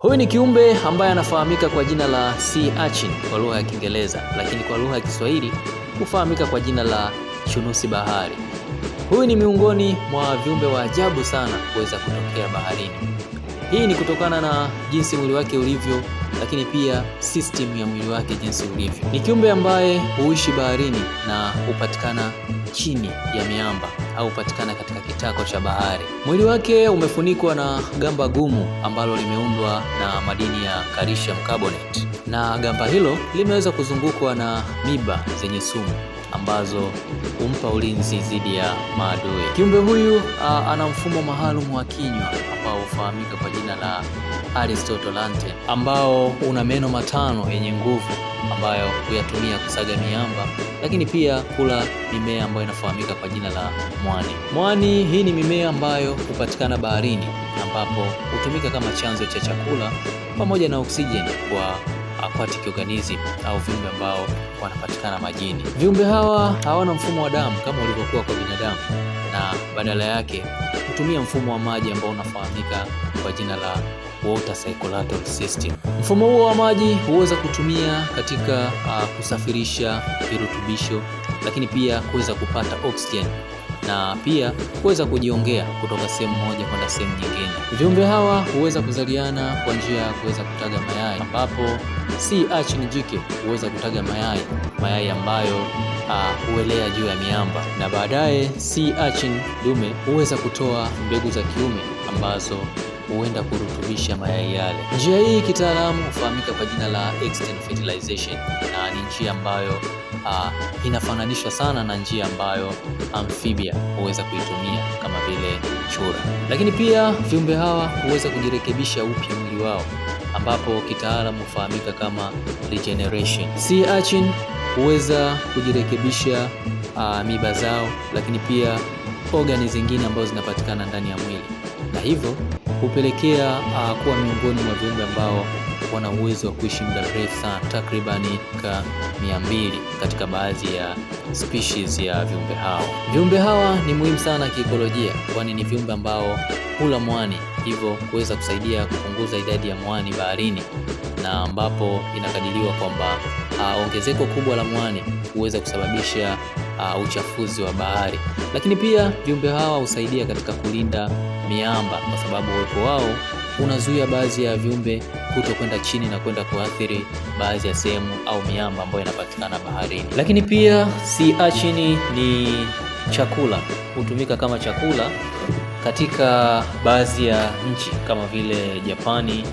Huyu ni kiumbe ambaye anafahamika kwa jina la sea urchin kwa lugha ya Kiingereza, lakini kwa lugha ya Kiswahili hufahamika kwa jina la chunusi bahari. Huyu ni miongoni mwa viumbe wa ajabu sana kuweza kutokea baharini. Hii ni kutokana na jinsi mwili wake ulivyo, lakini pia system ya mwili wake jinsi ulivyo. Ni kiumbe ambaye huishi baharini na hupatikana chini ya miamba au hupatikana katika kitako cha bahari. Mwili wake umefunikwa na gamba gumu ambalo limeundwa na madini ya calcium carbonate, na gamba hilo limeweza kuzungukwa na miba zenye sumu ambazo humpa ulinzi dhidi ya maadui. Kiumbe huyu ana mfumo maalum wa kinywa ambao hufahamika kwa jina la Aristotelanthe, ambao una meno matano yenye nguvu ambayo huyatumia kusaga miamba, lakini pia kula mimea ambayo inafahamika kwa jina la mwani. Mwani hii ni mimea ambayo hupatikana baharini, ambapo hutumika kama chanzo cha chakula pamoja na oksijeni kwa aquatic organism au viumbe ambao wanapatikana majini. Viumbe hawa hawana mfumo wa damu kama ulivyokuwa kwa binadamu, na badala yake hutumia mfumo wa maji ambao unafahamika kwa jina la water circulatory system. Mfumo huo wa maji huweza kutumia katika kusafirisha virutubisho, lakini pia kuweza kupata oxygen na pia kuweza kujiongea kutoka sehemu moja kwenda sehemu nyingine. Viumbe hawa huweza kuzaliana kwa njia ya kuweza kutaga mayai, ambapo sea urchin jike huweza kutaga mayai ambayo huelea juu ya miamba, na baadaye sea urchin dume huweza kutoa mbegu za kiume ambazo huenda kurutubisha mayai yale. Njia hii kitaalamu hufahamika kwa jina la external fertilization, na ni njia ambayo inafananishwa sana na njia ambayo amphibia huweza kuitumia kama vile chura. Lakini pia viumbe hawa huweza kujirekebisha upya mwili wao, ambapo kitaalamu hufahamika kama regeneration. Sea urchin huweza kujirekebisha miba zao, lakini pia organi zingine ambazo zinapatikana ndani ya mwili, na hivyo hupelekea kuwa miongoni mwa viumbe ambao wana uwezo wa kuishi muda mrefu sana, takribani 200 katika baadhi ya species ya viumbe hao. Viumbe hawa ni muhimu sana kiikolojia, kwani ni viumbe ambao hula mwani, hivyo kuweza kusaidia kupunguza idadi ya mwani baharini, na ambapo inakadiriwa kwamba ongezeko kubwa la mwani huweza kusababisha uchafuzi wa bahari. Lakini pia viumbe hawa husaidia katika kulinda miamba, kwa sababu uwepo wao unazuia baadhi ya viumbe kuto kwenda chini na kwenda kuathiri baadhi ya sehemu au miamba ambayo inapatikana baharini. Lakini pia sea urchin ni chakula, hutumika kama chakula katika baadhi ya nchi kama vile Japani,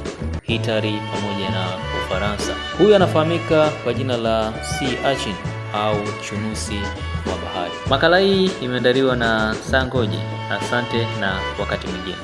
Italy pamoja na Ufaransa. Huyu anafahamika kwa jina la sea urchin au chunusi wa bahari. Makala hii imeandaliwa na Sangoji. Asante na wakati mwingine.